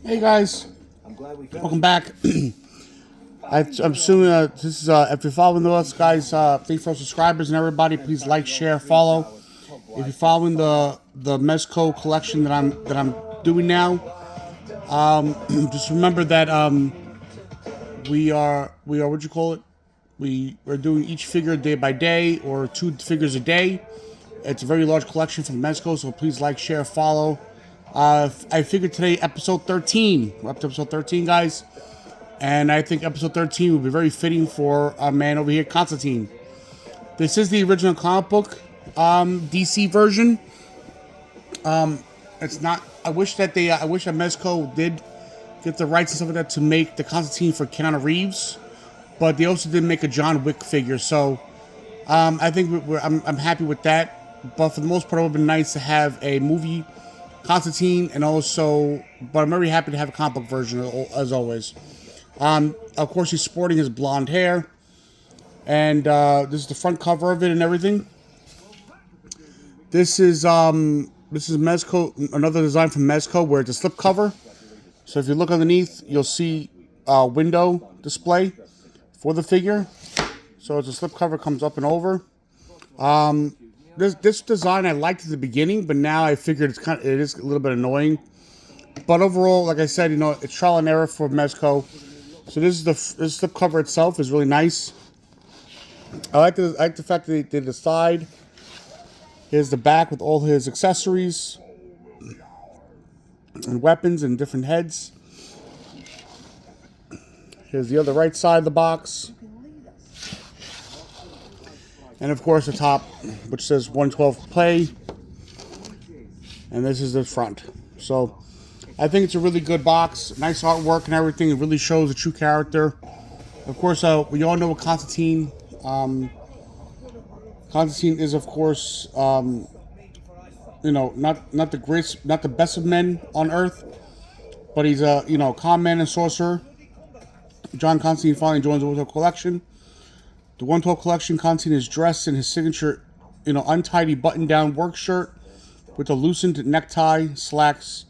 Hey guys, welcome back. I'm assuming this is if you're following us, guys. Thank you for subscribers and everybody. Please like, share, follow. If you're following the Mezco collection that I'm doing now, just remember that we are what you call it. We're doing each figure day by day or two figures a day. It's a very large collection from Mezco, so please like, share, follow. I figured today episode 13. We're up to episode 13, guys. And I think episode 13 would be very fitting for our man over here, Constantine. This is the original comic book DC version. It's not. I wish that Mezco did get the rights and stuff like that to make the Constantine for Keanu Reeves, but they also did make a John Wick figure. So I think I'm happy with that. But for the most part, it would have been nice to have a movie Constantine, and also, but I'm very happy to have a comic book version as always. Of course, he's sporting his blonde hair, and this is the front cover of it and everything. This is Mezco, another design from Mezco, where it's a slip cover. So if you look underneath, you'll see a window display for the figure. So it's a slip cover, comes up and over. This design I liked at the beginning, but now I figured it is a little bit annoying. But overall, like I said, it's trial and error for Mezco. So this slip cover itself is really nice. I like the fact that they did the side. Here's the back with all his accessories and weapons and different heads. Here's the other right side of the box. And of course the top, which says 112 play. And this is the front. So I think it's a really good box. Nice artwork and everything. It really shows the true character. Of course, we all know what Constantine. Constantine is, of course, not the greatest, not the best of men on Earth, but he's a con man and sorcerer. John Constantine finally joins the 112 collection. The 112 collection, Constantine is dressed in his signature, untidy button-down work shirt with a loosened necktie, slacks,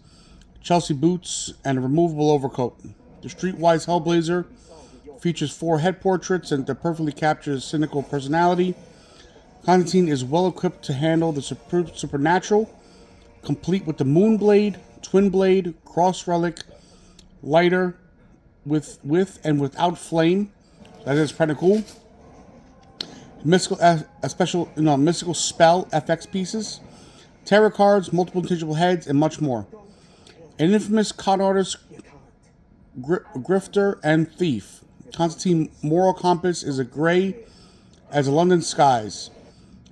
Chelsea boots, and a removable overcoat. The streetwise Hellblazer features 4 head portraits and that perfectly captures his cynical personality. Constantine is well equipped to handle the supernatural, complete with the moon blade, twin blade, cross relic, lighter, with and without flame. That is pretty cool. Mystical spell FX pieces, tarot cards, multiple interchangeable heads, and much more. An infamous con artist, grifter, and thief, Constantine's moral compass is as gray as the London skies.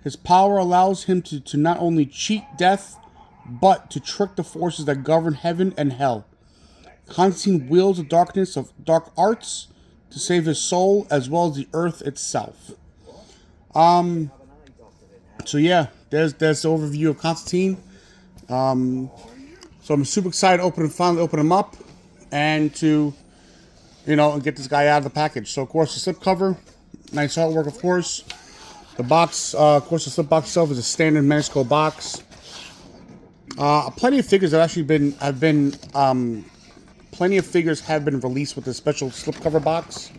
His power allows him to not only cheat death, but to trick the forces that govern heaven and hell. Constantine wields the darkness of dark arts to save his soul as well as the earth itself. So yeah, there's the overview of Constantine. So I'm super excited to finally open him up and to, and get this guy out of the package. So of course the slip cover, nice artwork of course. The box, of course the slip box itself is a standard Mezco box. Plenty of figures have been released with this special slipcover box.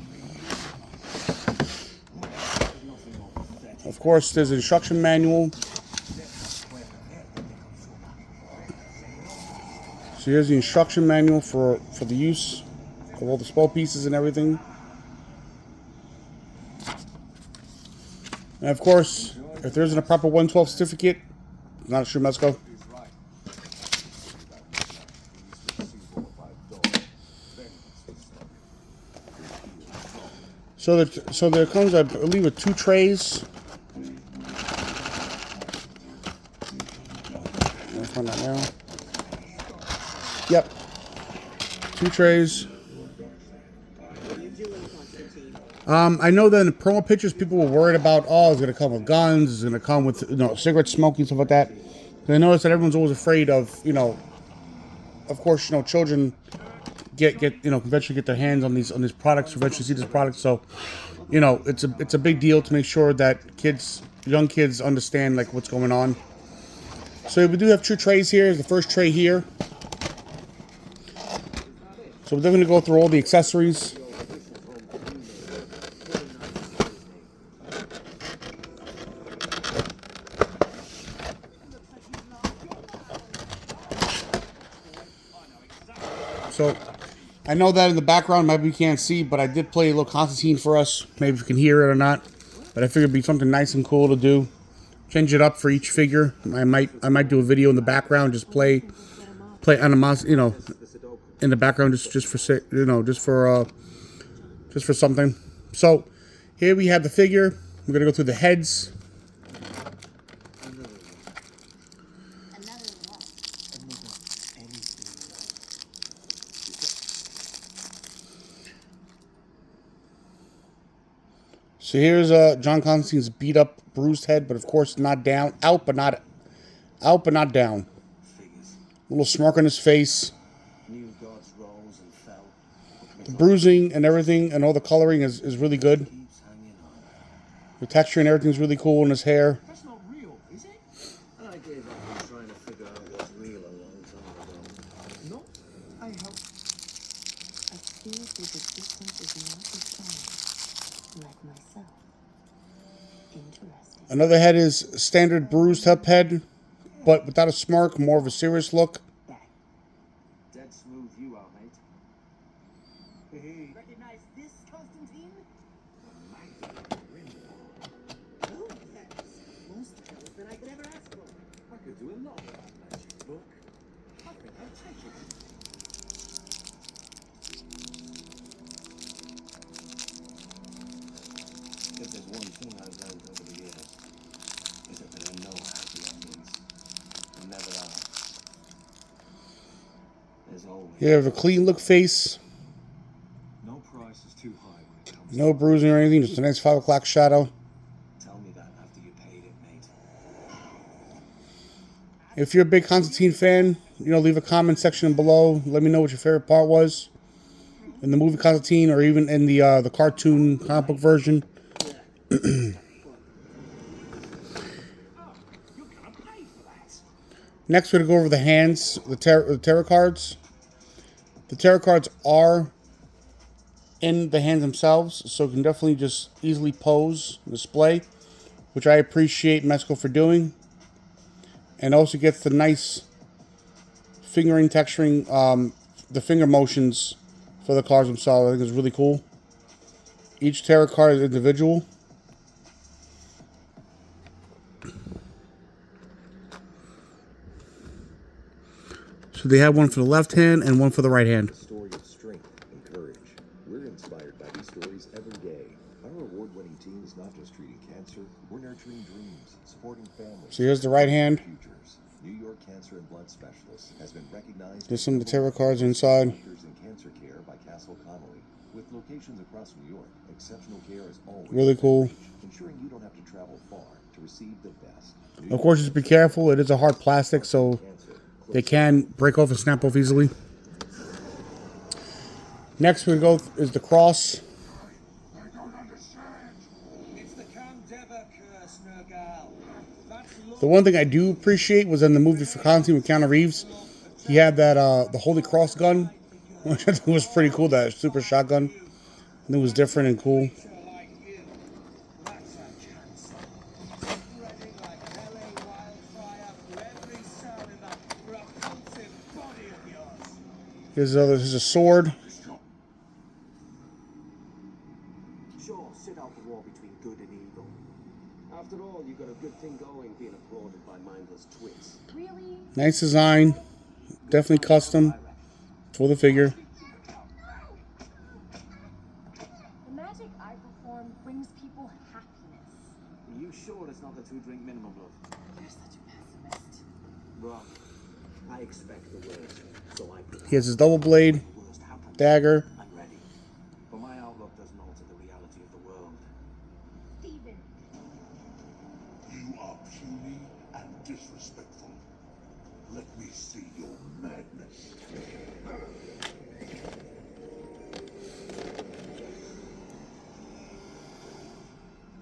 Of course, there's an instruction manual. So here's the instruction manual for the use of all the spell pieces and everything. And of course, if there isn't a proper 112 certificate, it's not a true Mezco. So there comes, I believe, with 2 trays. I'll find that now. Yep, 2 trays. I know that in the promo pictures, people were worried about, it's going to come with guns, it's going to come with, cigarette smoking, stuff like that. And I noticed that everyone's always afraid of, of course, children eventually get their hands on these products, eventually see this product. So, it's a big deal to make sure that young kids understand like what's going on. So we do have 2 trays here. Here's the first tray here. So we're definitely going to go through all the accessories. So I know that in the background maybe you can't see, but I did play a little Constantine for us. Maybe you can hear it or not. But I figured it'd be something nice and cool to do. Change it up for each figure. I might do a video in the background, just play animosity, in the background, just for something. So here we have the figure. We're gonna go through the heads. So here's John Constantine's beat up, bruised head, but of course not down, out but not down. Little smirk on his face. The bruising and everything and all the coloring is really good. The texture and everything's really cool in his hair. That's not real, is it? I gave up on trying to figure out what's real a long time ago. No, I hope. I feel his existence is not defined, like myself. Interesting. Another head is standard bruised up head, but without a smirk, more of a serious look. Dead smooth you are, mate. Recognize this, Constantine? Oh, yes. Most better than I could ever ask for. I could do a lot with that magic book. I think I'll take it. If there's one thing I've learned over the years, is that there are no happy endings. And never are. There's always... You have a clean look face. No price is too high when it comes No bruising or anything, just a nice 5 o'clock shadow. Tell me that after you paid it, mate. If you're a big Constantine fan, leave a comment section below. Let me know what your favorite part was in the movie Constantine, or even in the cartoon comic book version. Next, we're going to go over the hands, the tarot cards. The tarot cards are in the hands themselves, so you can definitely just easily pose and display, which I appreciate Mezco for doing. And also gets the nice fingering, texturing, the finger motions for the cards themselves. I think is really cool. Each tarot card is individual. So they have one for the left hand and one for the right hand. A story of strength and courage. We're inspired by these stories every day. Our award-winning team is not just treating cancer, we're nurturing dreams, supporting families. So here's the right hand. Futures. New York Cancer and Blood Specialists has been recognized. There's some of the tarot cards inside. Doctors in Cancer Care by Castle Connolly. With locations across New York, exceptional care is always Really cool. ensuring you don't have to travel far to receive the best. Of course, just be careful. It is a hard plastic, so they can break off and snap off easily. Next we go is the cross. I don't understand. It's the Candeva curse, Nergal. The one thing I do appreciate was in the movie for Constantine with Keanu Reeves. He had that the Holy Cross gun, which I think was pretty cool. That super shotgun. And it was different and cool. Here's a sword. Sure, sit out the war between good and evil. After all, you got a good thing going being applauded by mindless twits. Really? Nice design. Definitely custom for the figure. The magic I perform brings people happiness. Are you sure it's not the 2-drink minimum, love? You're such a pessimist. Wrong. I expect the worst, so I... He has his double blade, worst happens. dagger. I'm ready. But my outlook doesn't alter the reality of the world. Steven. You are puny and disrespectful. Let me see your madness.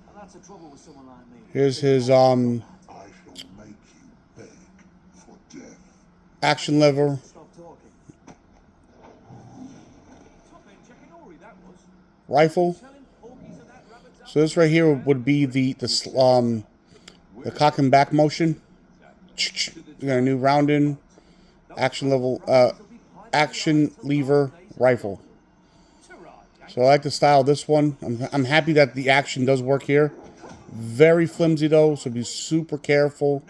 And that's the trouble with someone like me. Here's his I shall make you beg for death. action lever. Stop talking. rifle. So this right here would be the cock and back motion. You got a new round-in action lever rifle. So I like the style of this one. I'm happy that the action does work here. Very flimsy though, so be super careful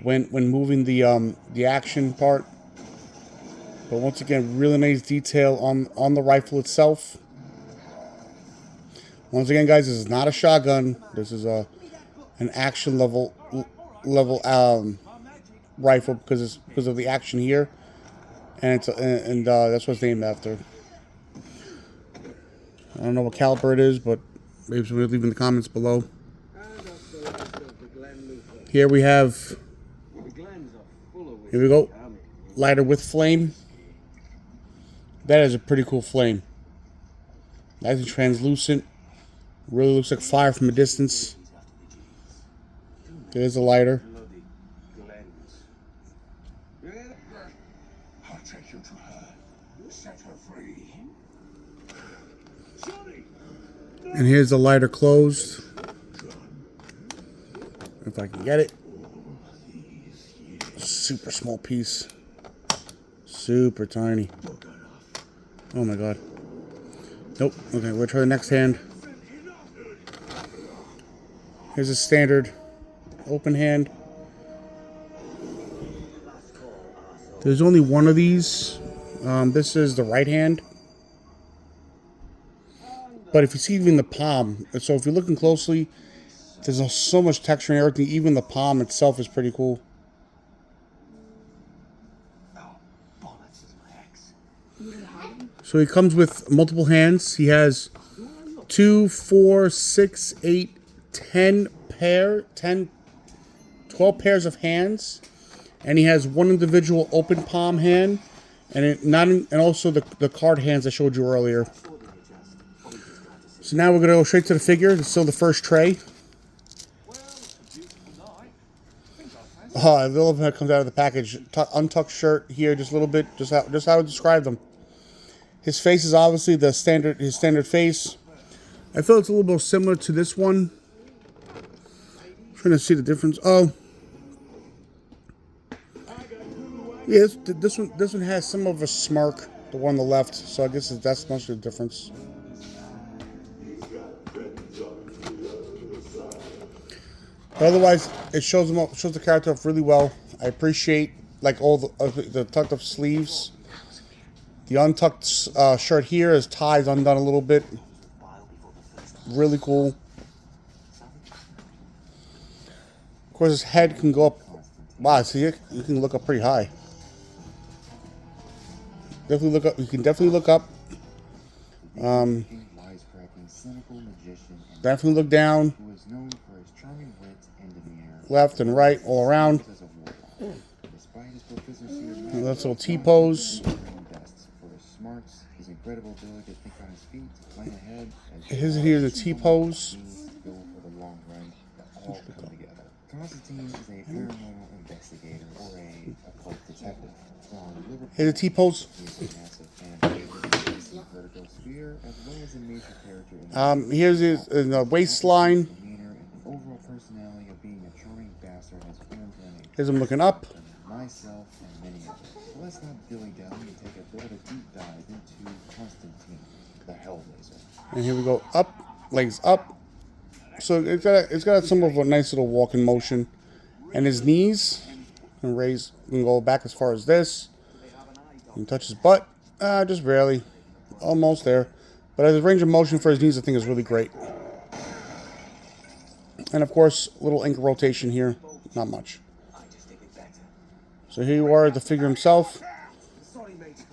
when moving the action part. But once again, really nice detail on the rifle itself. Once again, guys, this is not a shotgun. This is an action level rifle because of the action here, and that's what it's named after. I don't know what caliber it is, but maybe somebody leave in the comments below. Here we have. Here we go. Lighter with flame. That is a pretty cool flame. Nice and translucent. Really looks like fire from a distance. There's a lighter. I'll take you to her. Set her free. And here's the lighter closed. If I can get it. Super small piece. Super tiny. Oh my god. Nope. Okay, we'll try the next hand. Here's a standard open hand. There's only one of these. This is the right hand. But if you see even the palm, so if you're looking closely, there's so much texture and everything. Even the palm itself is pretty cool. So he comes with multiple hands. He has 2, 4, 6, 8, 12 pairs of hands, and he has one individual open palm hand, and also the card hands I showed you earlier. So now we're gonna go straight to the figure. It's still the first tray. I love how it comes out of the package. Untucked shirt here, just a little bit, just how I would describe them. His face is obviously his standard face. I feel it's a little bit similar to this one. I'm trying to see the difference. Oh, yeah, this one has some of a smirk, the one on the left. So I guess that's much of the difference. But otherwise, it shows the character off really well. I appreciate like all the tucked up sleeves. The untucked shirt here is ties undone a little bit. Really cool. Of course, his head can go up. Wow, see, you can look up pretty high. Definitely look up. You can definitely look up. Definitely look down. Left and right, all around. And that's a little T-pose. Here's the T-pose. Constantine is a paranormal investigator or a occult detective. Here's a T-pose. Here's his waistline. Here's him looking up. Myself and many others. So let's not dilly down and take a bit of a deep dive into Constantine, the Hellraiser. And here we go, up, legs up. So it's got some of a nice little walking motion, and his knees can go back as far as this. You can touch his butt, just barely, almost there. But his range of motion for his knees, I think, is really great. And of course, little ankle rotation here, not much. So here you are, the figure himself.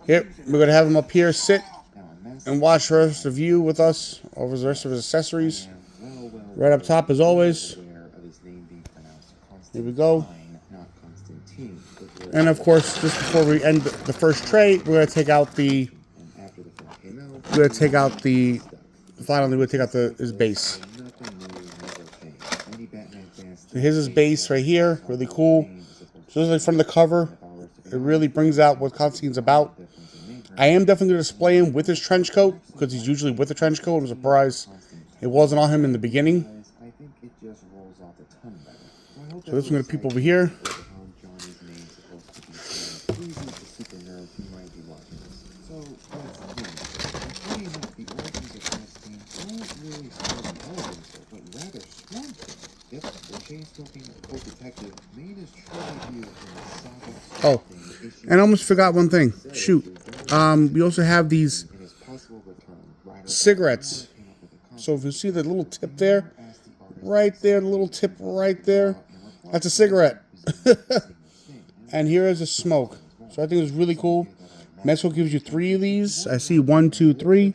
Here, we're gonna have him up here, sit and watch the rest of the view with us over the rest of his accessories. Right up top, as always. Here we go. And of course, just before we end the first tray, we're gonna take out his base. So here's his base right here, really cool. So this is like from the cover. It really brings out what Constantine's about. I am definitely going to display him with his trench coat, because he's usually with the trench coat. I'm surprised it wasn't on him in the beginning. I think it just rolls off the tongue better. I hope So this is going to peep over here. Johnny's name supposed to be said. Please use the super nerds who might be watching this. So let's begin. Funny enough, the origins of Constantine don't really start in Hellraiser, but rather Swamp Thing. Yep, the chain-smoking cold detective made his true debut in the saga Oh, and I almost forgot one thing. Shoot. We also have these in his possible return. cigarettes. So if you see the little tip there, right there, the little tip right there, that's a cigarette. And here is a smoke. So I think it's really cool. Mezco gives you 3 of these. I see 1, 2, 3.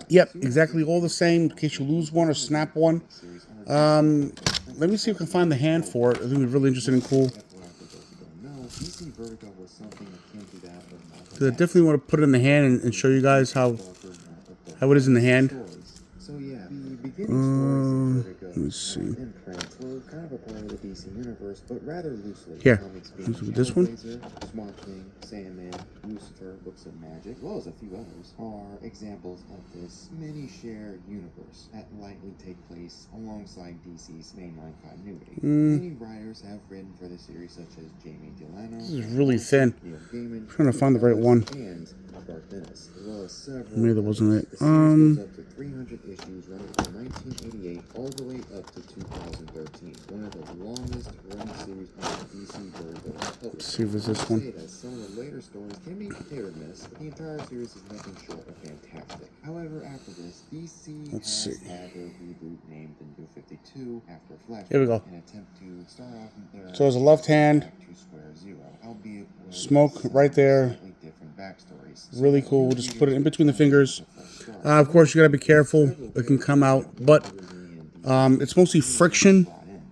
Yep, exactly all the same. In case you lose one or snap one. Let me see if I can find the hand for it. I think it'd be really interesting and cool. So I definitely want to put it in the hand and show you guys how it is in the hand. So yeah, the beginning stories Let me see. imprint were kind of a part of the DC universe, but rather loosely. Here, Comics being this one. Hellraiser, Swamp Thing, Sandman, Lucifer, Books of Magic, as well as a few others, are examples of this many-shared universe that likely take place alongside DC's mainline continuity. Many writers have written for the series, such as Jamie Delano. This is really thin. Neil Gaiman, I'm trying to find the right one. and Garth Ennis, as well as several. Maybe that wasn't it. The series goes up to 300 issues, running from 1988 all the way up to 2013. One of the longest running series on the DC Vertigo. Let's see if it's this one. Say that some of the later stories can be hit or miss, but the entire series is nothing short of fantastic. However, after this, DC Let's has see. had their reboot named the New 52 after Flash. Here we go. An attempt to start off their So there's a left hand. back to square zero, albeit with Smoke right there. slightly different backstories. Really cool. We'll just put it in between the fingers. Of course, you gotta be careful. It can come out, but it's mostly friction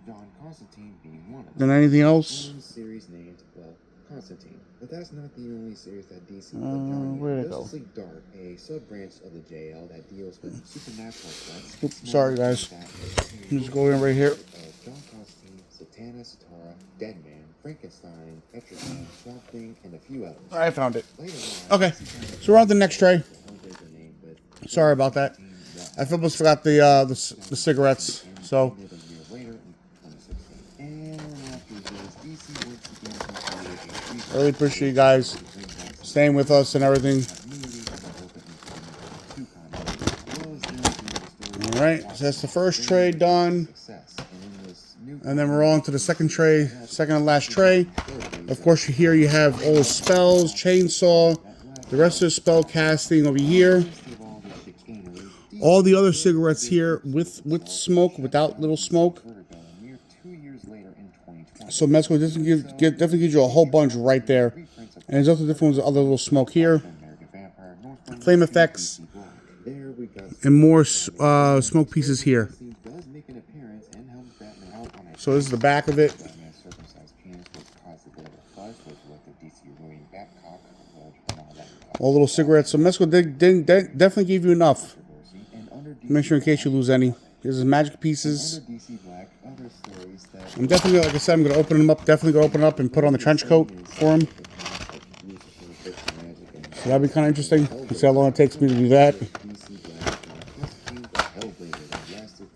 John Constantine being one of than anything else. one series named, well, Constantine. But that's not the only series that DC put Johnny in. where'd it go? Justice League Dark, a sub-branch of the JL that deals with supernatural threats. Oops, sorry, guys. Just go in right here. John Constantine, Satana, Satara, Deadman, Frankenstein, Etrigan, Swamp Thing, and a few others. I found it. Later on, Okay, so we're on to the next tray. I don't think the name, but Sorry about that. I almost forgot the cigarettes. So a year later in 2016. And after this, DC once again concluded a three-part really appreciate you guys staying with us and everything. All right, so that's the first tray done. And then we're on to the second tray, second and last tray. Of course, here you have all the spells, chainsaw, the rest of the spell casting over here. All the other cigarettes here with smoke, without little smoke. So Mezco definitely gives you a whole bunch right there. And there's also different ones, other little smoke here. Flame effects. And more smoke pieces here. So this is the back of it. All little cigarettes. So Mezco definitely gave you enough. Make sure in case you lose any. Here's his magic pieces. I'm definitely, like I said, I'm going to open them up. Definitely going to open it up and put on the trench coat for him. So that'll be kind of interesting. Let's see how long it takes me to do that.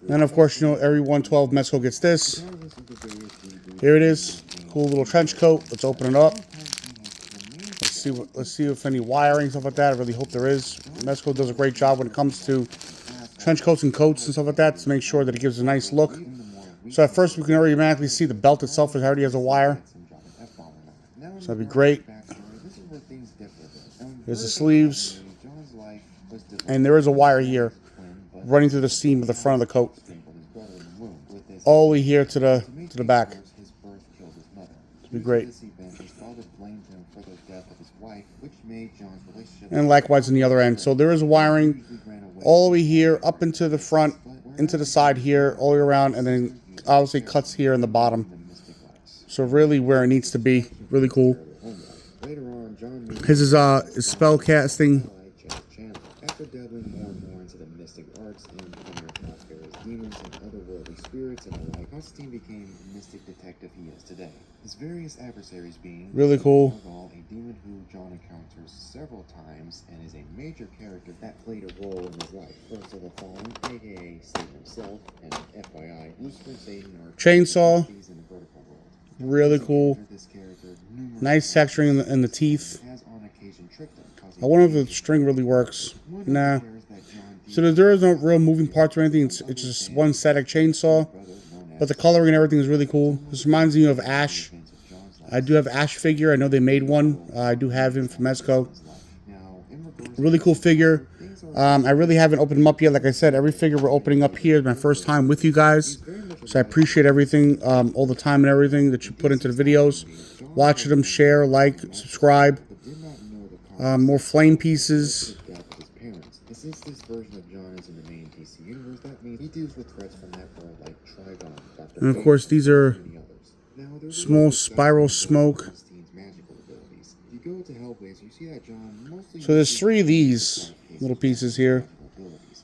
And of course, you know, every 112 Mezco gets this. Here it is. Cool little trench coat. Let's open it up. Let's see if any wiring, stuff like that. I really hope there is. Mezco does a great job when it comes to trench coats and coats and stuff like that to make sure that it gives a nice look. So at first we can already automatically see the belt itself already has a wire. So that'd be great. Here's the sleeves. And there is a wire here running through the seam of the front of the coat. All the way here to the back. It'd be great. And likewise on the other end. So there is wiring all the way here, up into the front, into the side here, all the way around, and then obviously cuts here in the bottom. So really where it needs to be. Really cool. His is spell casting. After delving more and more into the mystic arts and becoming a various demons and otherworldly spirits and the like, Constantine became the mystic detective he is today. His various adversaries being Really cool. a demon who John encounters several times and is a major character that played a role in his life. First of the Fallen, aka Satan himself, and FYI, Lucifer and Satan are Chainsaw. entities in the vertical world. Really cool. This character numerous Nice times texturing in the teeth. has on occasion tricked him, causing I wonder if the string really works. one of the Nah. pairs that John So there is no real moving parts or anything. It's just one static chainsaw. But the coloring and everything is really cool. This reminds me of Ash. I do have Ash figure. I know they made one. I do have him from Mezco. Really cool figure. I really haven't opened them up yet. Like I said, every figure we're opening up here is my first time with you guys. So I appreciate everything, all the time and everything that you put into the videos. Watch them, share, like, subscribe. More flame pieces. Since this version of John is in the main DC universe, that means he deals with threats from that world like Trigon, Dr. And of course, these are and many others. Now, there's small spiral smoke. Constantine's magical abilities. If you go to Hellblazer, you see that John mostly So there's 3 of these little pieces here.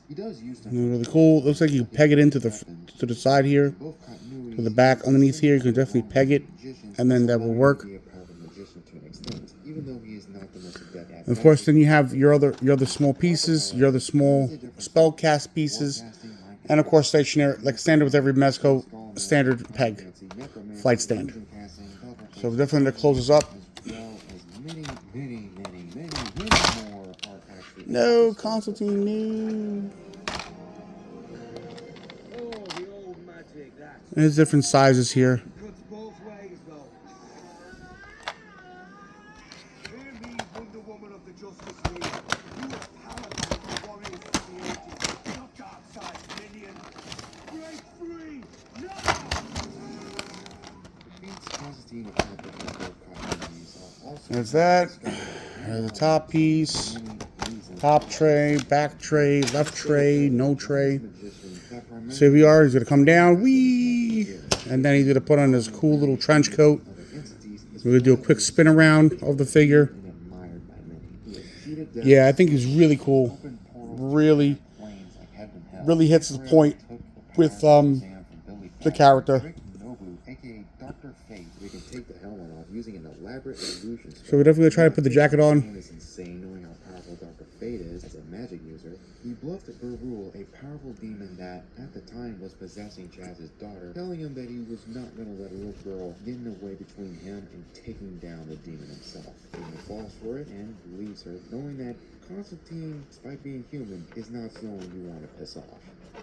He does use them. They're really cool. Looks like you can peg it into the side here, Both continuity to the back underneath here. You can definitely peg it, and then that will work. be a powerful magician to an extent, even though he is not the most adept at And of course, then you have your other small pieces, your other small spell cast pieces, and of course stationary, like standard with every Mezco standard peg, flight stand. So definitely that closes up. No, Constantine, no. Oh, the old magic, that There's different sizes here. cuts both ways, though. Hear me, Wonder Woman of the Justice League. You are paladin for warriors of the ages, not dark side minions. Break free, now! There's that. There's the top piece. Top tray, back tray, left tray, no tray. So here we are. He's gonna come down, wee, and then he's gonna put on his cool little trench coat. We're gonna do a quick spin around of the figure. Yeah, I think he's really cool. Really hits the point with the character. Dr. Fate, we can take the helmet off using an elaborate illusion. So we're definitely gonna try to put the jacket on. It's insane knowing how powerful Dr. Fate is as a magic user. He bluffed Berul, a powerful demon that, at the time, was possessing Chaz's daughter, telling him that he was not going to let a little girl get in the way between him and taking down the demon himself. Demon falls for it and leaves her, knowing that Constantine, despite being human, is not someone you want to piss off.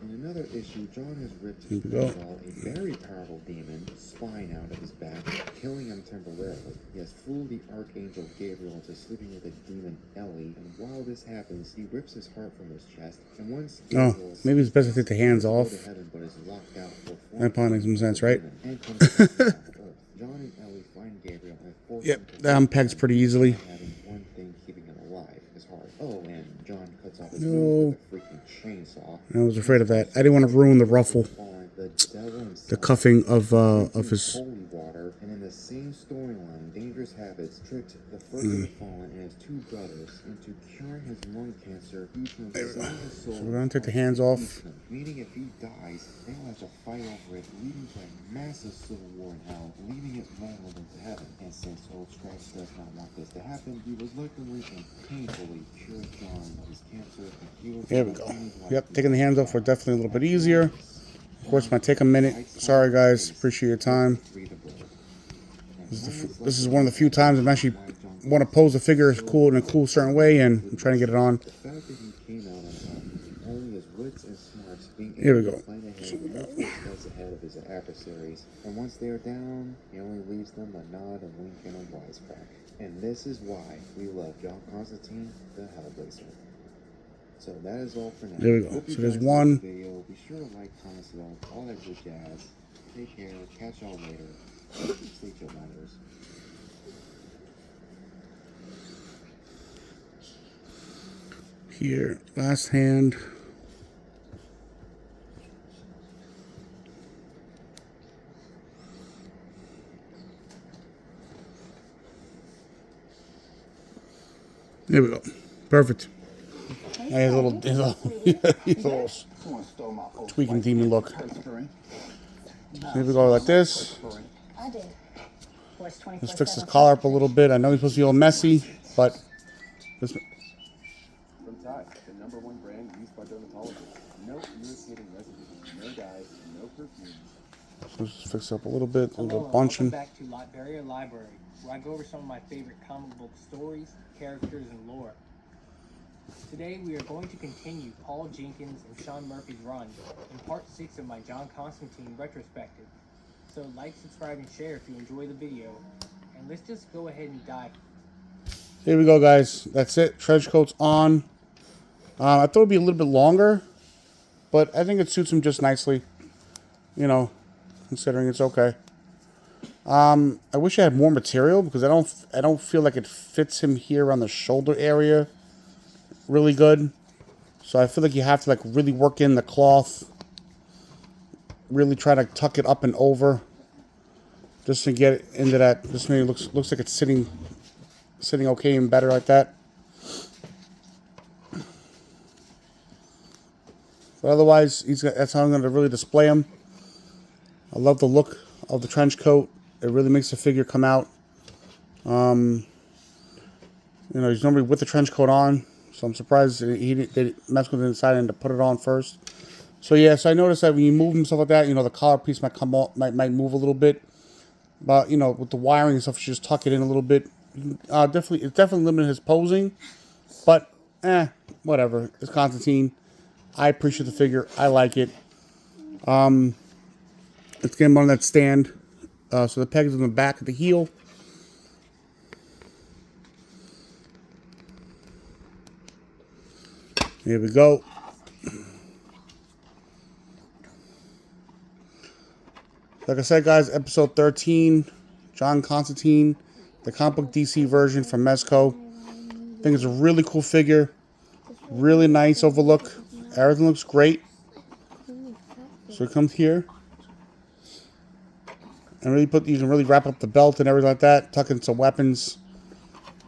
In another issue, John has ripped Here we go. a very powerful demon spine out of his back, killing him temporarily. He has fooled the Archangel Gabriel into sleeping with the demon Ellie, and while this happens, he rips his heart from his chest, and once Gabriel Maybe it's best to take the hands off. to heaven, but is locked out for That probably makes some sense, right? and comes back to Earth. John and Ellie find Gabriel and force him Yep, to that unpegs pretty easily. having one thing keeping him alive, his heart. Oh, and John cuts off his No. nose with a freaking chainsaw. I was afraid of that. I didn't want to ruin the ruffle, The devil himself the cuffing of his. holy water, and in the same storyline, Dangerous Habits tricked the first of the fallen and his 2 brothers into curing his lung cancer due to him selling his soul. So we're gonna take the hands off. Meaning if he dies, they will have to fight over it, leading to a massive civil war in hell, leaving it vulnerable to heaven. And since Old Scratch does not want this to happen, he reluctantly and painfully cured John of his cancer and healed There we him go. of his life. Yep, taking the hands off were definitely a little bit easier. Of course, it might take a minute. Sorry, guys. Appreciate your time. This is one of the few times I'm actually want to pose the figure cool in a cool certain way, and I'm trying to get it on. The fact that he came out on top, only his wits and smarts being Here we able go. to plan ahead multiple steps ahead of his adversaries. And once they are down, he only leaves them a nod, a wink, and a wisecrack. And this is why we love John Constantine, the Hellblazer. So that is all for now. There we go. Hope you So there's guys one. liked the video. Be sure to like, comment, subscribe, all that good jazz. Take care. Catch y'all later. Stay chill, matters. Here, last hand. There we go. Perfect. He's a little tweaking demon look. So here we go like this. I did. Works 24/7. Let's fix his collar up a little bit. I know he's supposed to be all messy, but this, From Tide, the #1 brand used by dermatologists. No irritating residue, no dyes, no perfumes. let's just fix it up a little bit. A Hello, little and bunching. welcome back to Barrier Library, where I go over some of my favorite comic book stories, characters, and lore. Today we are going to continue Paul Jenkins and Sean Murphy's run in part 6 of my John Constantine retrospective. So like, subscribe, and share if you enjoy the video. And let's just go ahead and dive. Here we go, guys. That's it. Trench coat's on. I thought it'd be a little bit longer, but I think it suits him just nicely. You know, considering it's okay. I wish I had more material because I don't feel like it fits him here on the shoulder area really good. So I feel like you have to like really work in the cloth. Really try to tuck it up and over just to get it into that. This maybe looks like it's sitting okay and better like that. But otherwise, that's how I'm going to really display him. I love the look of the trench coat. It really makes the figure come out. You know, he's normally with the trench coat on, so I'm surprised Mezco didn't decide to put it on first. So yeah, so I noticed that when you move and stuff like that, you know, the collar piece might come off, might move a little bit. But you know, with the wiring and stuff, you just tuck it in a little bit. It's definitely limited his posing, but whatever. It's Constantine. I appreciate the figure. I like it. Let's get him on that stand. So the peg is in the back of the heel. Here we go. Like I said, guys, episode 13, John Constantine, the comic book DC version from Mezco. I think it's a really cool figure. Really nice overlook. Everything looks great. So it comes here. And really you can really wrap up the belt and everything like that. Tuck in some weapons.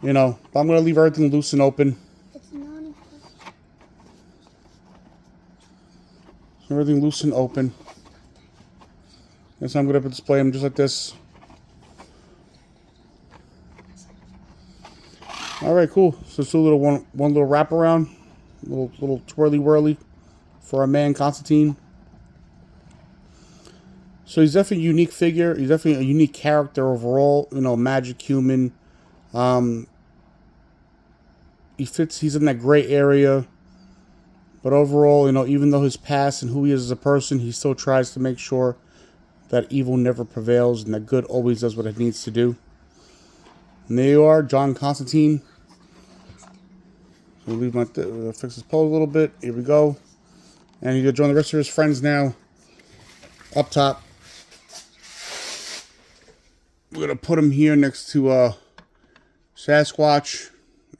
You know, but I'm going to leave everything loose and open. Everything loose and open. And so I'm going to display them just like this. Alright, cool. So it's a little one little wraparound. Little twirly whirly for our man Constantine. So he's definitely a unique figure. He's definitely a unique character overall. You know, magic human. He's in that gray area. But overall, you know, even though his past and who he is as a person, he still tries to make sure that evil never prevails and that good always does what it needs to do. And there you are, John Constantine. We'll leave fix his pose a little bit. Here we go. And he's going to join the rest of his friends now. Up top. We're going to put him here next to Sasquatch.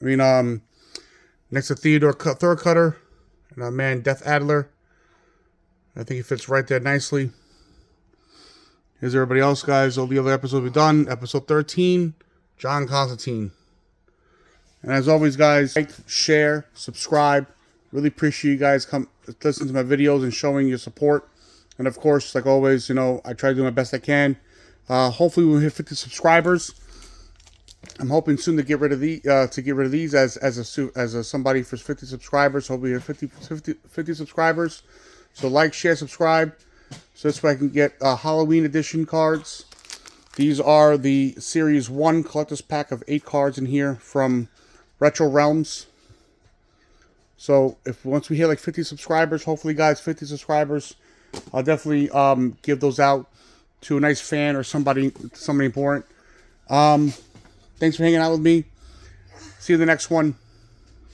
Next to Theodore Third Cutter. And our man Death Adler. I think he fits right there nicely. Here's everybody else, guys. All the other episodes we've done. Episode 13, John Constantine. And as always, guys, like, share, subscribe. Really appreciate you guys listening to my videos and showing your support. And of course, like always, you know, I try to do my best I can. Hopefully, we'll hit 50 subscribers. I'm hoping soon to get rid of these as somebody for 50 subscribers. Hopefully, we hit 50 subscribers. So like, share, subscribe. So this way I can get Halloween edition cards. These are the Series 1 Collector's Pack of 8 cards in here from Retro Realms. So once we hit like 50 subscribers, hopefully guys, 50 subscribers, I'll definitely give those out to a nice fan or somebody important. Thanks for hanging out with me. See you in the next one.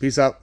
Peace out.